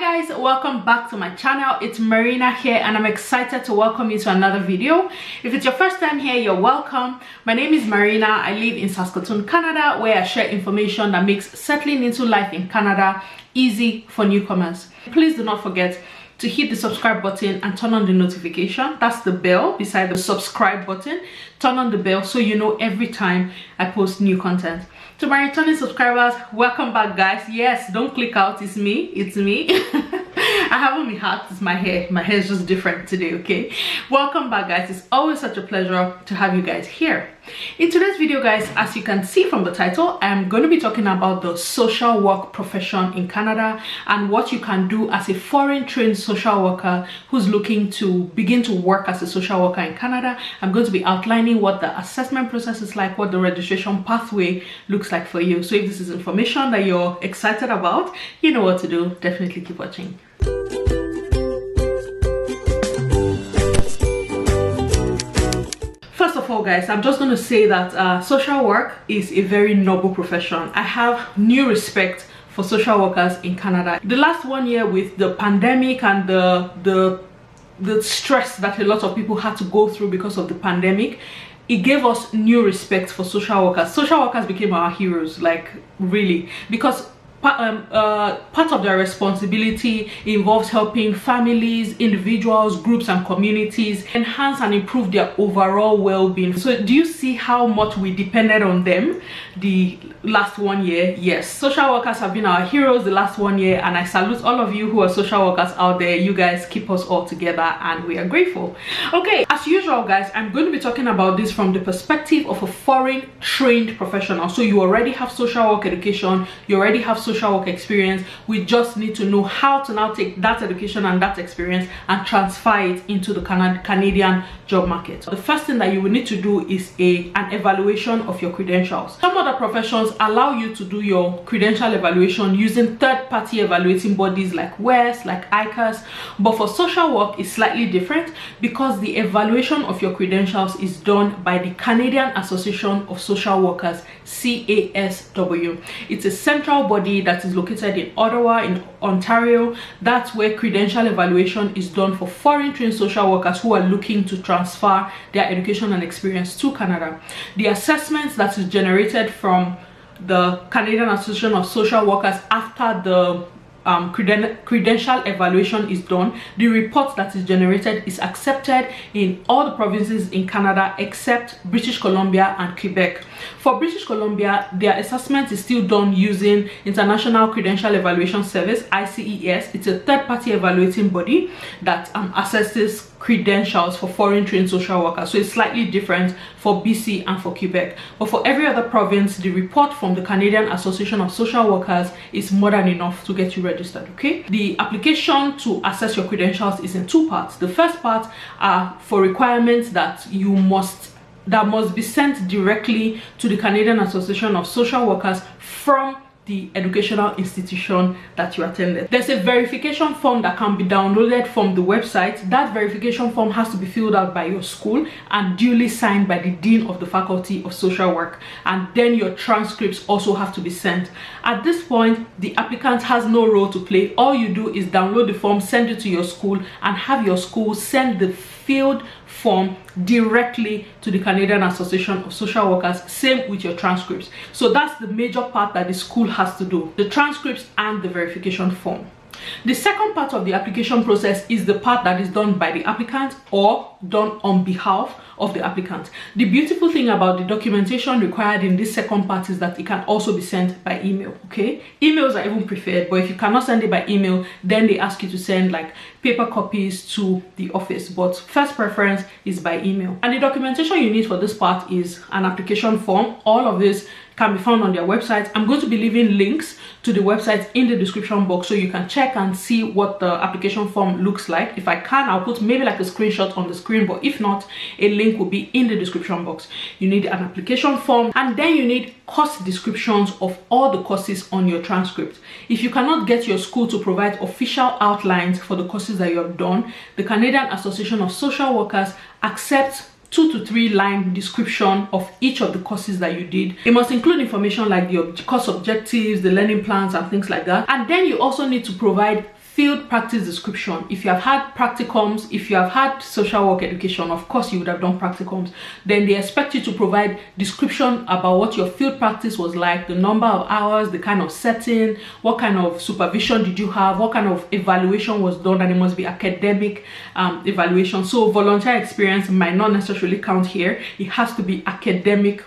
Hi guys, welcome back to my channel. It's Marina here and I'm excited to welcome you to another video. If it's your first time here, you're welcome. My name is Marina. I live in Saskatoon, Canada, where I share information that makes settling into life in Canada easy for newcomers. Please do not forget to hit the subscribe button and turn on the notification. That's the bell beside the subscribe button. Turn on the bell so you know every time I post new content. To my returning subscribers, welcome back guys. Yes, don't click out, it's me. I haven't been hacked, it's my hair is just different today. Okay, welcome back guys. It's always such a pleasure to have you guys here. In today's video guys, as you can see from the title, I'm going to be talking about the social work profession in Canada and what you can do as a foreign trained social worker who's looking to begin to work as a social worker in Canada. I'm going to be outlining what the assessment process is like, what the registration pathway looks like for you. So if this is information that you're excited about, you know what to do. Definitely keep watching. First of all guys, I'm just going to say that social work is a very noble profession. I have new respect for social workers in Canada. The last 1 year with the pandemic and the stress that a lot of people had to go through because of the pandemic, it gave us new respect for social workers. Social workers became our heroes, like really, because part of their responsibility involves helping families, individuals, groups and communities enhance and improve their overall well-being. So do you see how much we depended on them the last 1 year? Yes, social workers have been our heroes the last 1 year, and I salute all of you who are social workers out there. You guys keep us all together and we are grateful. Okay, as usual guys, I'm going to be talking about this from the perspective of a foreign trained professional. So you already have social work education, you already have social work experience. We just need to know how to now take that education and that experience and transfer it into the Canadian job market. The first thing that you will need to do is an evaluation of your credentials. Some other professions allow you to do your credential evaluation using third-party evaluating bodies like WES, like ICAS, but for social work it's slightly different because the evaluation of your credentials is done by the Canadian Association of Social Workers, CASW. It's a central body that is located in Ottawa in Ontario. That's where credential evaluation is done for foreign trained social workers who are looking to transfer their education and experience to Canada. The assessments that is generated from the Canadian Association of Social Workers after the credential evaluation is done, the report that is generated is accepted in all the provinces in Canada except British Columbia and Quebec. For British Columbia, their assessment is still done using International Credential Evaluation Service, ICES. It's a third-party evaluating body that assesses credentials for foreign trained social workers. So it's slightly different for BC and for Quebec. But for every other province, the report from the Canadian Association of Social Workers is more than enough to get you registered. Okay, the application to assess your credentials is in two parts. The first part are for requirements that must be sent directly to the Canadian Association of Social Workers from the educational institution that you attended. There's a verification form that can be downloaded from the website. That verification form has to be filled out by your school and duly signed by the Dean of the Faculty of Social Work, and then your transcripts also have to be sent. At this point, the applicant has no role to play. All you do is download the form, send it to your school, and have your school send the filled form directly to the Canadian Association of Social Workers. Same with your transcripts. So that's the major part that the school has to do, the transcripts and the verification form. The second part of the application process is the part that is done by the applicant or done on behalf of the applicant. The beautiful thing about the documentation required in this second part is that it can also be sent by email. Okay, emails are even preferred, but if you cannot send it by email, then they ask you to send like paper copies to the office, but first preference is by email. And the documentation you need for this part is an application form. All of this can be found on their website. I'm going to be leaving links to the website in the description box so you can check and see what the application form looks like. If I can, I'll put maybe like a screenshot on the screen, but if not, a link will be in the description box. You need an application form, and then you need course descriptions of all the courses on your transcript. If you cannot get your school to provide official outlines for the courses that you have done, the Canadian Association of Social Workers accepts 2 to 3 line description of each of the courses that you did. It must include information like the course objectives, the learning plans and things like that. And then you also need to provide field practice description. If you have had practicums, if you have had social work education, of course you would have done practicums, then they expect you to provide description about what your field practice was like, the number of hours, the kind of setting, what kind of supervision did you have, what kind of evaluation was done, and it must be academic evaluation. So volunteer experience might not necessarily count here. It has to be academic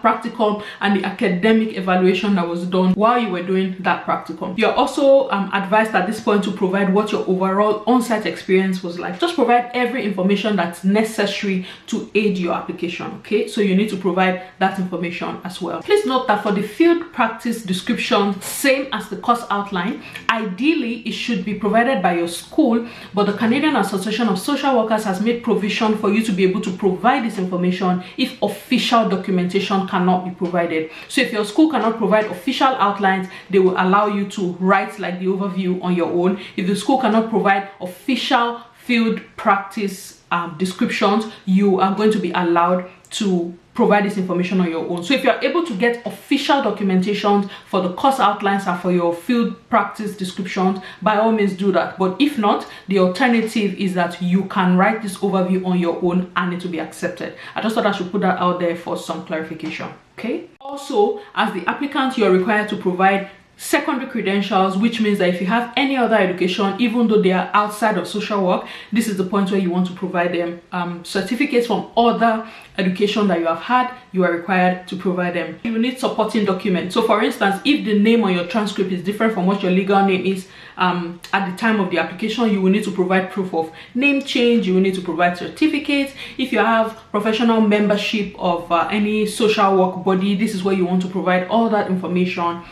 practicum and the academic evaluation that was done while you were doing that practicum. You're also advised at this point to provide what your overall on-site experience was like. Just provide every information that's necessary to aid your application. Okay, so you need to provide that information as well. Please note that for the field practice description, same as the course outline, ideally it should be provided by your school, but the Canadian Association of Social Workers has made provision for you to be able to provide this information if official documentation cannot be provided. So if your school cannot provide official outlines, they will allow you to write like the overview on your own. If the school cannot provide official field practice descriptions, you are going to be allowed to provide this information on your own. So if you're able to get official documentation for the course outlines and for your field practice descriptions, by all means do that. But if not, the alternative is that you can write this overview on your own and it will be accepted. I just thought I should put that out there for some clarification. Okay, also, as the applicant, you're required to provide secondary credentials, which means that if you have any other education, even though they are outside of social work, this is the point where you want to provide them. Certificates from other education that you have had, you are required to provide them. You need supporting documents. So for instance, if the name on your transcript is different from what your legal name is at the time of the application, you will need to provide proof of name change. You will need to provide certificates. If you have professional membership of any social work body, this is where you want to provide all that information.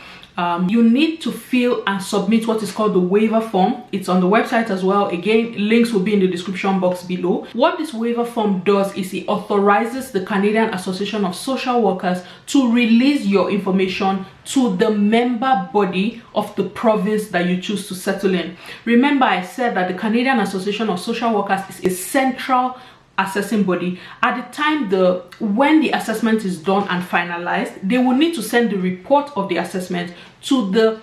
You need to fill and submit what is called the waiver form. It's on the website as well. Again, links will be in the description box below. What this waiver form does is it authorizes the Canadian Association of Social Workers to release your information to the member body of the province that you choose to settle in. Remember, I said that the Canadian Association of Social Workers is a central assessing body. At the time when the assessment is done and finalized, they will need to send the report of the assessment to the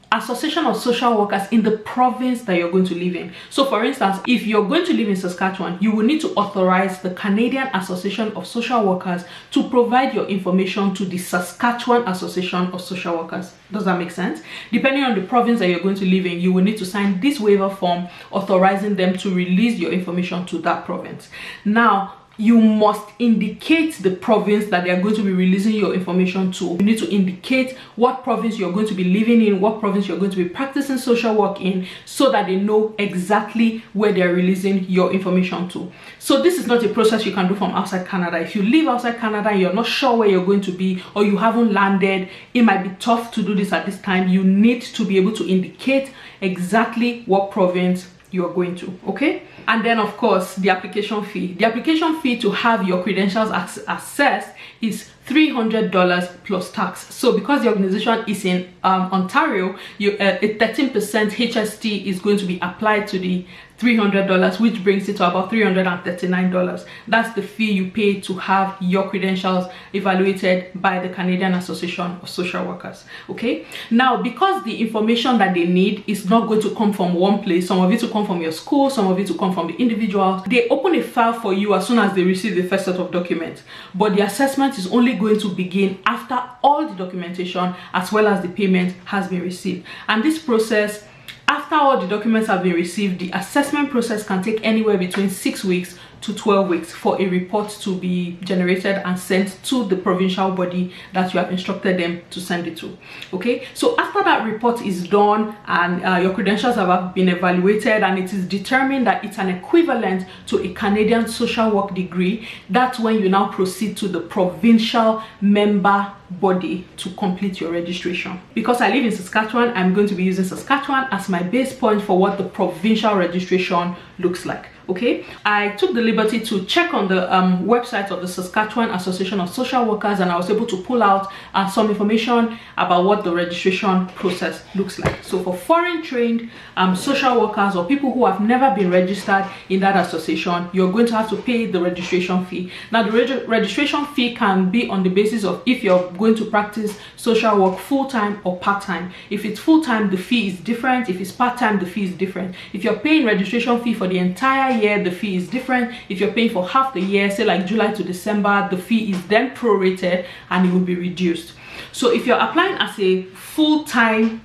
Association of Social Workers in the province that you're going to live in. So for instance, if you're going to live in Saskatchewan, you will need to authorize the Canadian Association of Social Workers to provide your information to the Saskatchewan Association of Social Workers. Does that make sense? Depending on the province that you're going to live in, you will need to sign this waiver form authorizing them to release your information to that province. Now, you must indicate the province that they are going to be releasing your information to. You need to indicate what province you're going to be living in, what province you're going to be practicing social work in, so that they know exactly where they're releasing your information to. So this is not a process you can do from outside Canada. If you live outside Canada and you're not sure where you're going to be, or you haven't landed, it might be tough to do this at this time. You need to be able to indicate exactly what province you are going to. Okay, and then of course the application fee. The application fee to have your credentials assessed is $300 plus tax. So because the organization is in Ontario, a 13% HST is going to be applied to the $300, which brings it to about $339. That's the fee you pay to have your credentials evaluated by the Canadian Association of Social Workers. Okay, now because the information that they need is not going to come from one place, some of it to come from your school, some of it to come from the individual, they open a file for you as soon as they receive the first set of documents, but the assessment is only going to begin after all the documentation as well as the payment has been received. And this process, after all the documents have been received, the assessment process can take anywhere between 6 weeks to 12 weeks for a report to be generated and sent to the provincial body that you have instructed them to send it to. Okay, so after that report is done and your credentials have been evaluated and it is determined that it's an equivalent to a Canadian social work degree, that's when you now proceed to the provincial member body to complete your registration. Because I live in Saskatchewan, I'm going to be using Saskatchewan as my base point for what the provincial registration looks like. Okay, I took the liberty to check on the website of the Saskatchewan Association of Social Workers, and I was able to pull out some information about what the registration process looks like. So for foreign trained social workers or people who have never been registered in that association, you're going to have to pay the registration fee. Now the registration fee can be on the basis of if you're going to practice social work full-time or part-time. If it's full-time, the fee is different. If it's part-time, the fee is different. If you're paying registration fee for the entire year, the fee is different. If you're paying for half the year, say like July to December, the fee is then prorated and it will be reduced. So if you're applying as a full-time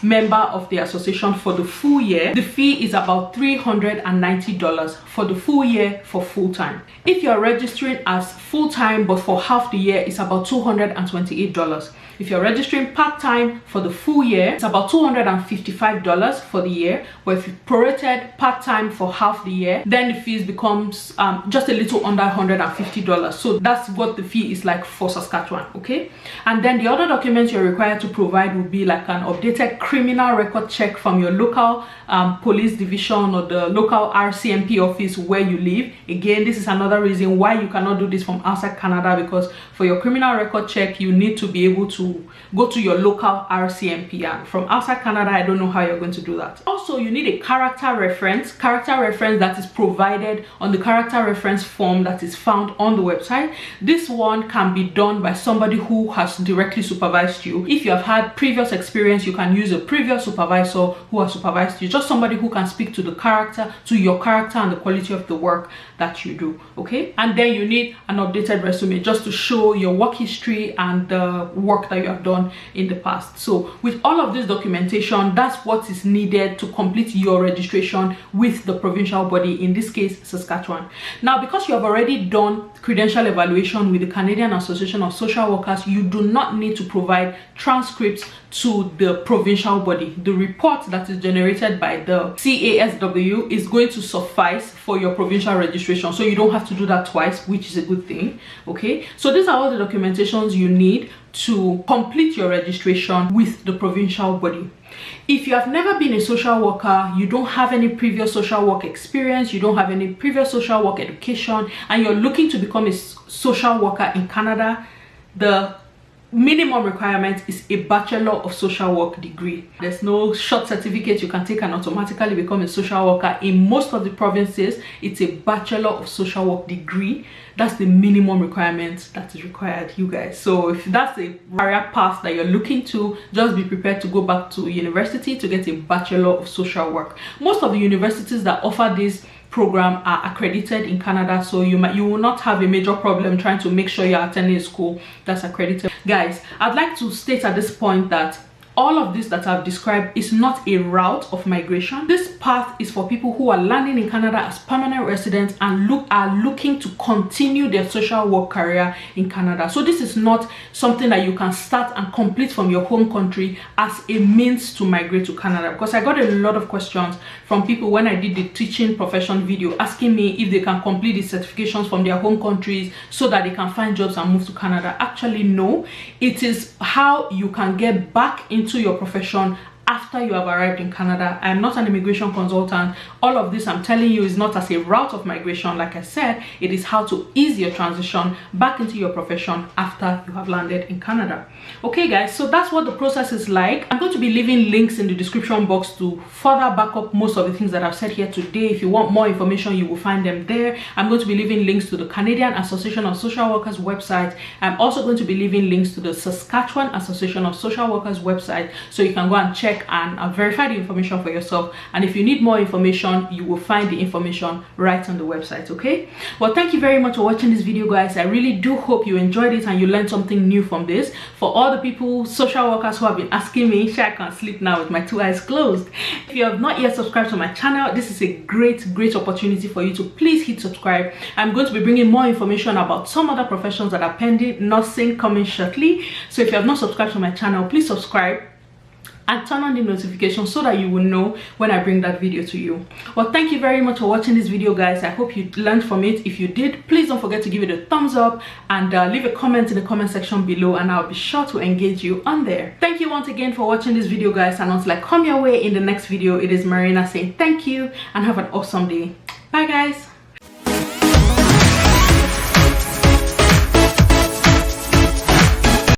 member of the association for the full year, the fee is about $390 for the full year for full-time. If you're registering as full-time but for half the year, it's about $228. If you're registering part-time for the full year, it's about $255 for the year. But if you prorated part-time for half the year, then the fees becomes just a little under $150. So that's what the fee is like for Saskatchewan, okay? And then the other documents you're required to provide will be like an updated criminal record check from your local police division or the local RCMP office where you live. Again, this is another reason why you cannot do this from outside Canada, because for your criminal record check, you need to be able to go to your local RCMP, and from outside Canada, I don't know how you're going to do that. Also, you need a character reference that is provided on the character reference form that is found on the website. This one can be done by somebody who has directly supervised you. If you have had previous experience, you can use a previous supervisor who has supervised you, just somebody who can speak to the character, to your character and the quality of the work that you do, okay? And then you need an updated resume just to show your work history and the work that you have done in the past. So with all of this documentation, that's what is needed to complete your registration with the provincial body, in this case Saskatchewan. Now, because you have already done credential evaluation with the Canadian Association of Social Workers, you do not need to provide transcripts to the provincial body. The report that is generated by the CASW is going to suffice for your provincial registration, so you don't have to do that twice, which is a good thing, okay? So these are all the documentations you need to complete your registration with the provincial body. If you have never been a social worker, you don't have any previous social work experience, you don't have any previous social work education, and you're looking to become a social worker in Canada, the minimum requirement is a Bachelor of Social Work degree. There's no short certificate you can take and automatically become a social worker. In most of the provinces, it's a Bachelor of Social Work degree. That's the minimum requirement that is required, you guys. So if that's a career path that you're looking to, just be prepared to go back to university to get a Bachelor of Social Work. Most of the universities that offer this program are accredited in Canada, so you will not have a major problem trying to make sure you're attending a school that's accredited. Guys, I'd like to state at this point that all of this that I've described is not a route of migration. This path is for people who are landing in Canada as permanent residents and are looking to continue their social work career in Canada. So this is not something that you can start and complete from your home country as a means to migrate to Canada, because I got a lot of questions from people when I did the teaching profession video asking me if they can complete the certifications from their home countries so that they can find jobs and move to Canada. Actually, no. It is how you can get back into your profession after you have arrived in Canada. I am not an immigration consultant. All of this I'm telling you is not as a route of migration. Like I said, it is how to ease your transition back into your profession after you have landed in Canada. Okay guys, so that's what the process is like. I'm going to be leaving links in the description box to further back up most of the things that I've said here today. If you want more information, you will find them there. I'm going to be leaving links to the Canadian Association of Social Workers website. I'm also going to be leaving links to the Saskatchewan Association of Social Workers website, so you can go and check and verify the information for yourself. And if you need more information, you will find the information right on the website. Okay, well, thank you very much for watching this video, guys. I really do hope you enjoyed it and you learned something new from this. For all the people, social workers, who have been asking me, I can't sleep now with my 2 eyes closed. If you have not yet subscribed to my channel, this is a great opportunity for you to please hit subscribe. I'm going to be bringing more information about some other professions that are pending, nursing coming shortly. So if you have not subscribed to my channel, please subscribe. and turn on the notification so that you will know when I bring that video to you. Well, thank you very much for watching this video, guys. I hope you learned from it. If you did, please don't forget to give it a thumbs up and leave a comment in the comment section below, and I'll be sure to engage you on there. Thank you once again for watching this video, guys, and until I come your way in the next video, it is Marina saying thank you and have an awesome day. Bye, guys.